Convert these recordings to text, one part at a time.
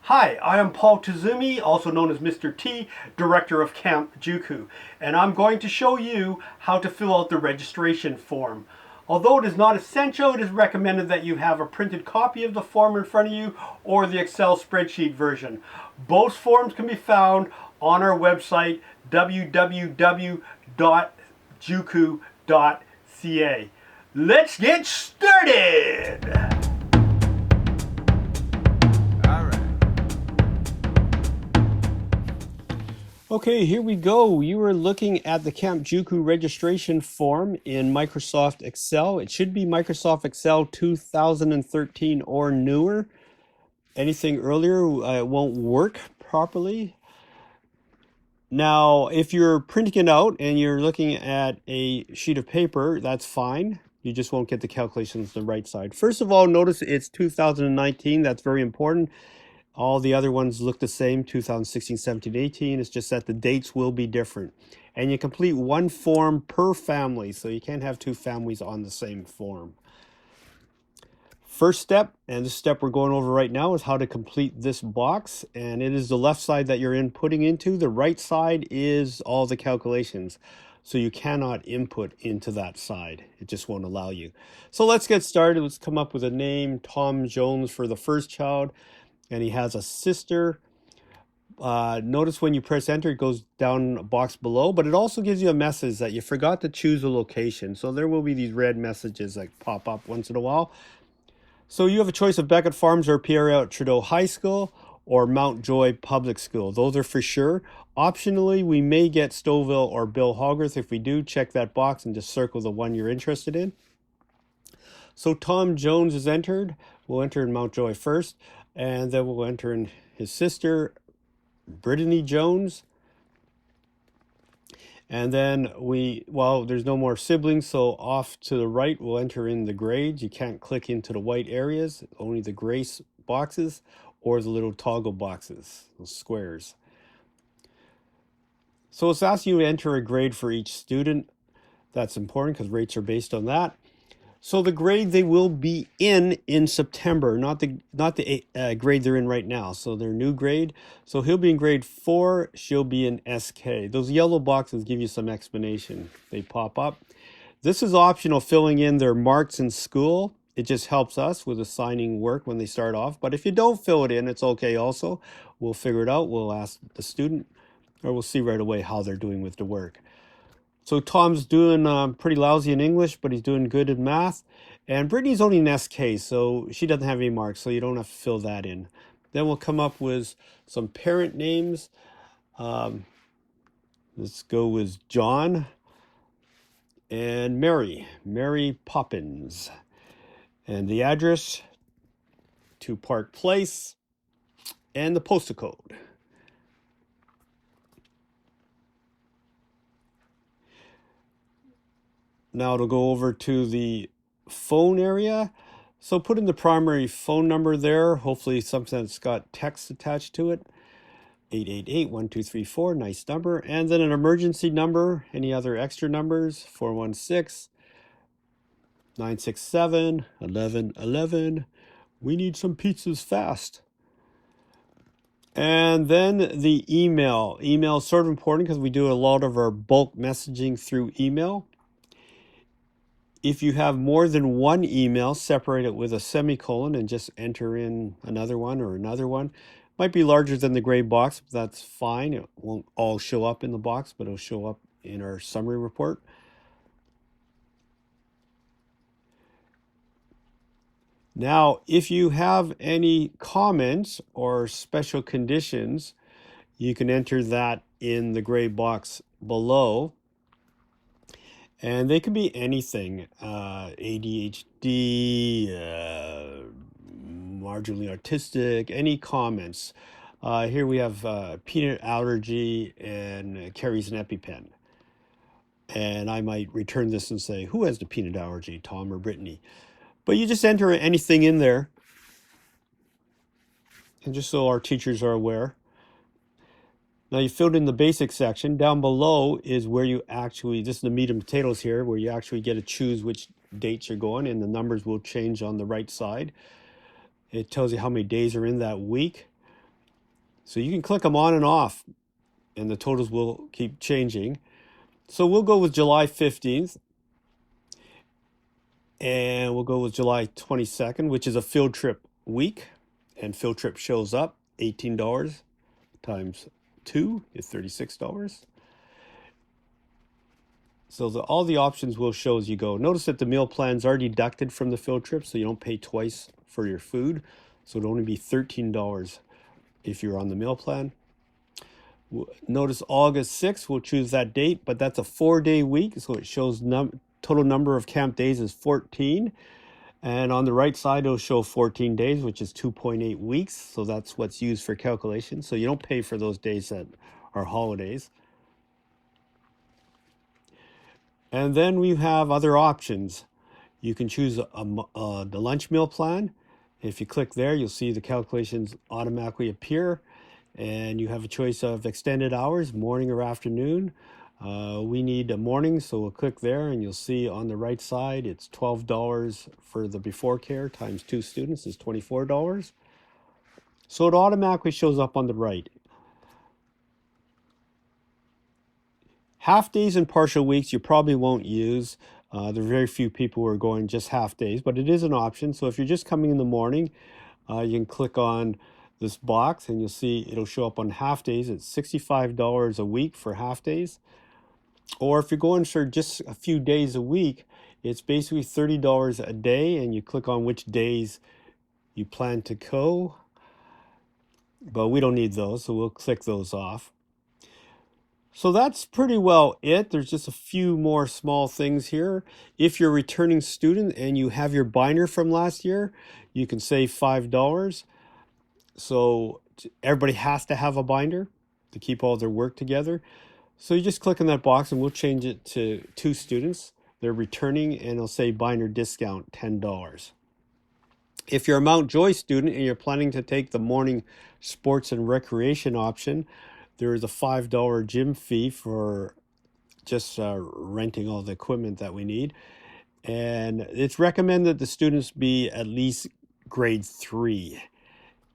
Hi, I am Paul Tazumi, also known as Mr. T, Director of Camp Juku, and I'm going to show you how to fill out the registration form. Although it is not essential, it is recommended that you have a printed copy of the form in front of you or the Excel spreadsheet version. Both forms can be found on our website, www.juku.ca. Let's get started! Okay, here we go. You are looking at the Camp Juku registration form in Microsoft Excel. It should be Microsoft Excel 2013 or newer. Anything earlier, it won't work properly. Now, if you're printing it out and you're looking at a sheet of paper, that's fine. You just won't get the calculations on the right side. First of all, notice it's 2019. That's very important. All the other ones look the same, 2016, 17, 18. It's just that the dates will be different. And you complete one form per family, so you can't have two families on the same form. First step, and the step we're going over right now, is how to complete this box. And it is the left side that you're inputting into. The right side is all the calculations. So you cannot input into that side. It just won't allow you. So let's get started. Let's come up with a name, Tom Jones for the first child. And he has a sister. Notice when you press enter, it goes down a box below, but it also gives you a message that you forgot to choose a location. So there will be these red messages that pop up once in a while. So you have a choice of Beckett Farms or Pierre Trudeau High School or Mount Joy Public School. Those are for sure. Optionally, we may get Stouffville or Bill Hogarth. If we do, check that box and just circle the one you're interested in. So Tom Jones is entered. We'll enter in Mount Joy first, and then we'll enter in his sister, Brittany Jones. And then there's no more siblings, so off to the right, we'll enter in the grades. You can't click into the white areas, only the gray boxes or the little toggle boxes, those squares. So it's asking you to enter a grade for each student. That's important because rates are based on that. So the grade they will be in September, not the grade they're in right now. So their new grade. So he'll be in grade 4. She'll be in SK. Those yellow boxes give you some explanation. They pop up. This is optional, filling in their marks in school. It just helps us with assigning work when they start off. But if you don't fill it in, it's okay also. We'll figure it out. We'll ask the student, or we'll see right away how they're doing with the work. So Tom's doing pretty lousy in English, but he's doing good in math. And Brittany's only an SK, so she doesn't have any marks, so you don't have to fill that in. Then we'll come up with some parent names. Let's go with John and Mary Poppins. And the address to Park Place and the postal code. Now it'll go over to the phone area. So put in the primary phone number there, hopefully something that's got text attached to it. 888-1234, nice number. And then an emergency number, any other extra numbers, 416-967-1111. We need some pizzas fast. And then the email. Email is sort of important because we do a lot of our bulk messaging through email. If you have more than one email, separate it with a semicolon and just enter in another one or another one. Might be larger than the gray box, but that's fine. It won't all show up in the box, but it'll show up in our summary report. Now, if you have any comments or special conditions, you can enter that in the gray box below. And they can be anything, ADHD, marginally autistic, any comments. Here we have peanut allergy and carries an EpiPen. And I might return this and say, who has the peanut allergy, Tom or Brittany? But you just enter anything in there. And just so our teachers are aware. Now you filled in the basic section. Down below is where you actually, this is the meat and potatoes here, where you actually get to choose which dates you're going, and the numbers will change on the right side. It tells you how many days are in that week. So you can click them on and off, and the totals will keep changing. So we'll go with July 15th, and we'll go with July 22nd, which is a field trip week. And field trip shows up, $18 times 2 is $36. So all the options will show as you go. Notice that the meal plans are deducted from the field trip, so you don't pay twice for your food. So it'll only be $13 if you're on the meal plan. Notice August 6th, we'll choose that date, but that's a 4-day week, so it shows total number of camp days is 14. And on the right side, it'll show 14 days, which is 2.8 weeks. So that's what's used for calculation. So you don't pay for those days that are holidays. And then we have other options. You can choose the lunch meal plan. If you click there, you'll see the calculations automatically appear. And you have a choice of extended hours, morning or afternoon. We need a morning, so we'll click there and you'll see on the right side, it's $12 for the before care times 2 students is $24. So it automatically shows up on the right. Half days and partial weeks you probably won't use. There are very few people who are going just half days, but it is an option. So if you're just coming in the morning, you can click on this box and you'll see it'll show up on half days. It's $65 a week for half days. Or if you're going for just a few days a week, it's basically $30 a day, and you click on which days you plan to go. But we don't need those, so we'll click those off. So that's pretty well it. There's just a few more small things here. If you're a returning student and you have your binder from last year, you can save $5. So everybody has to have a binder to keep all their work together. So you just click on that box and we'll change it to 2 students. They're returning and it'll say binder discount $10. If you're a Mount Joy student and you're planning to take the morning sports and recreation option, there is a $5 gym fee for just renting all the equipment that we need. And it's recommended that the students be at least grade 3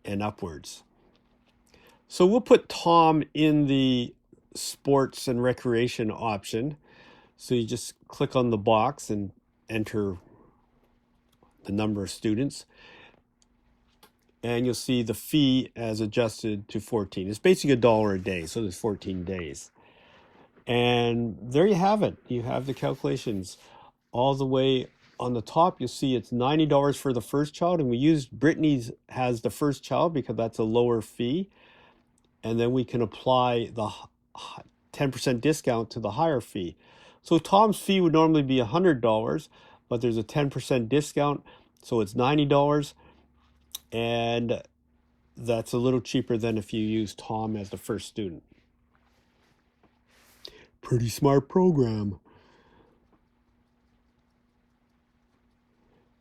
and upwards. So we'll put Tom in the sports and recreation option. So you just click on the box and enter the number of students. And you'll see the fee as adjusted to 14. It's basically $1 a day, so there's 14 days. And there you have it. You have the calculations. All the way on the top, you'll see it's $90 for the first child. And we used Brittany's has the first child because that's a lower fee. And then we can apply the 10% discount to the higher fee. So Tom's fee would normally be $100, but there's a 10% discount, so it's $90. And that's a little cheaper than if you use Tom as the first student. Pretty smart program.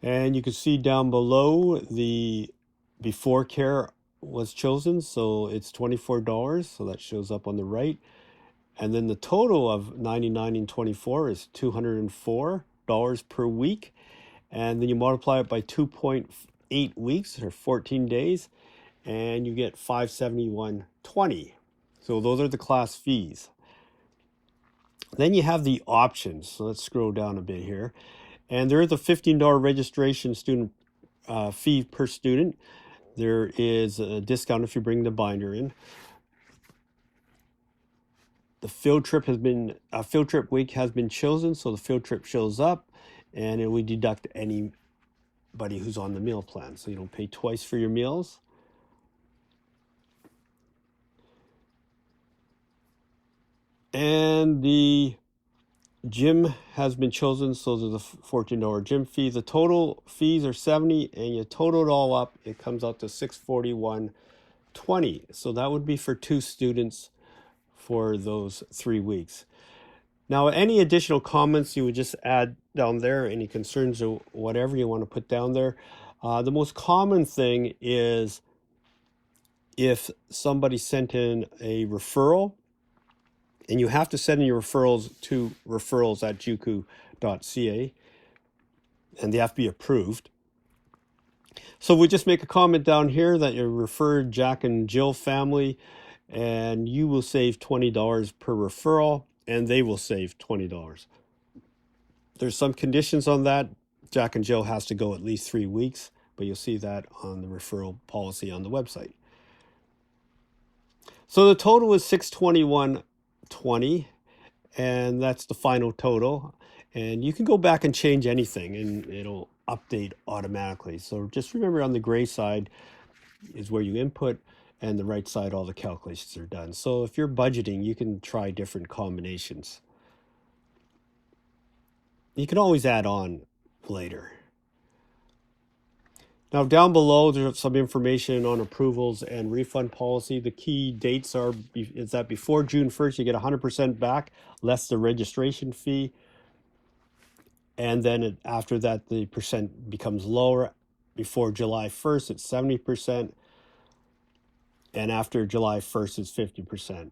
And you can see down below the before care was chosen, so it's $24, so that shows up on the right. And then the total of $99 and $24 is $204 per week. And then you multiply it by 2.8 weeks or 14 days, and you get $571.20. So those are the class fees. Then you have the options. So let's scroll down a bit here. And there is a $15 registration student fee per student. There is a discount if you bring the binder in. The field trip week has been chosen, so the field trip shows up, and it will deduct anybody who's on the meal plan, so you don't pay twice for your meals. And the gym has been chosen, so there's a $14 gym fee. The total fees are $70, and you total it all up, it comes out to $641.20. So that would be for 2 students for those 3 weeks. Now, any additional comments you would just add down there, any concerns or whatever you want to put down there. The most common thing is if somebody sent in a referral, and you have to send in your referrals to referrals@juku.ca, and they have to be approved. So we just make a comment down here that you referred Jack and Jill family, and you will save $20 per referral, and they will save $20. There's some conditions on that. Jack and Jill has to go at least 3 weeks, but you'll see that on the referral policy on the website. So the total is $621.20, and that's the final total. And you can go back and change anything, and it'll update automatically. So just remember, on the gray side is where you input, and the right side, all the calculations are done. So if you're budgeting, you can try different combinations. You can always add on later. Now down below, there's some information on approvals and refund policy. The key dates is that before June 1st, you get 100% back, less the registration fee. And then after that, the percent becomes lower. Before July 1st, it's 70%. And after July 1st, it's 50%.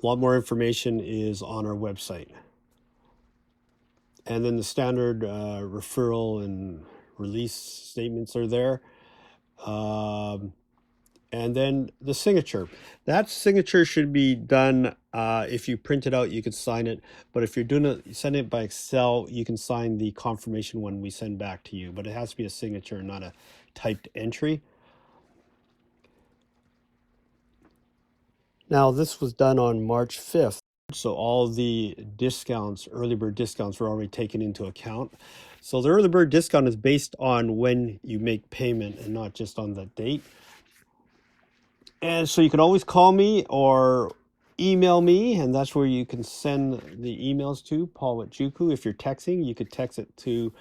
A lot more information is on our website. And then the standard referral and release statements are there. And then the signature. That signature should be done, if you print it out, you could sign it. But if you're doing it, send it by Excel, you can sign the confirmation one we send back to you. But it has to be a signature, not a typed entry. Now, this was done on March 5th. So all the discounts, early bird discounts, were already taken into account. So the early bird discount is based on when you make payment and not just on the date. And so you can always call me or email me, and that's where you can send the emails to Paul@Juku. If you're texting, you could text it to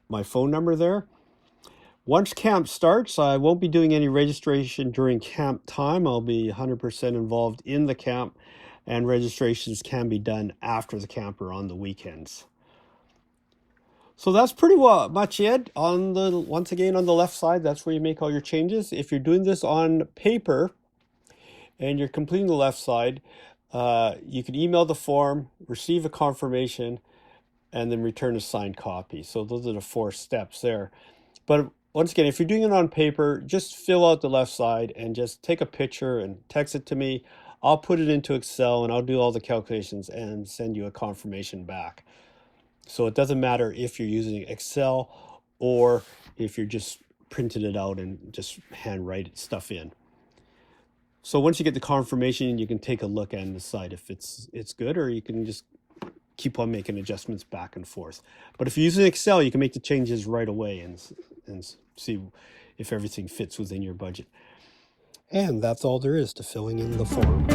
my phone number there. Once camp starts, I won't be doing any registration during camp time. I'll be 100% involved in the camp, and registrations can be done after the camp or on the weekends. So that's pretty much it. Once again, on the left side, that's where you make all your changes. If you're doing this on paper and you're completing the left side, you can email the form, receive a confirmation, and then return a signed copy. So those are the 4 steps there. But once again, if you're doing it on paper, just fill out the left side and just take a picture and text it to me. I'll put it into Excel and I'll do all the calculations and send you a confirmation back. So it doesn't matter if you're using Excel or if you're just printing it out and just handwrite stuff in. So once you get the confirmation, you can take a look and decide if it's good, or you can just keep on making adjustments back and forth. But if you're using Excel, you can make the changes right away and see if everything fits within your budget. And that's all there is to filling in the form.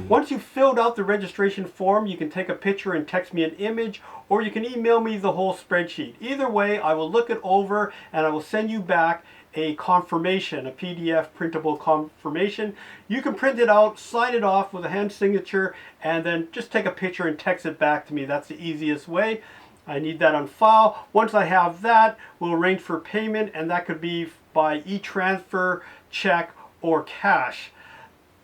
Once you've filled out the registration form, you can take a picture and text me an image, or you can email me the whole spreadsheet. Either way, I will look it over and I will send you back a confirmation, a PDF printable confirmation. You can print it out, sign it off with a hand signature, and then just take a picture and text it back to me. That's the easiest way. I need that on file. Once I have that, we'll arrange for payment, and that could be by e-transfer, check, or cash.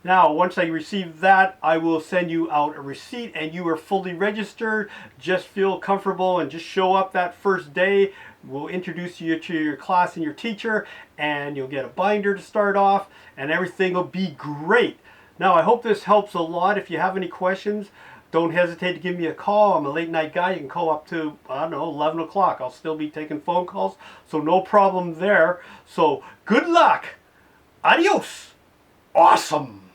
Now, once I receive that, I will send you out a receipt, and you are fully registered. Just feel comfortable and just show up that first day. We'll introduce you to your class and your teacher, and you'll get a binder to start off, and everything will be great. Now, I hope this helps a lot. If you have any questions, don't hesitate to give me a call. I'm a late night guy. You can call up to, I don't know, 11 o'clock. I'll still be taking phone calls, so no problem there. So good luck. Adios. Awesome.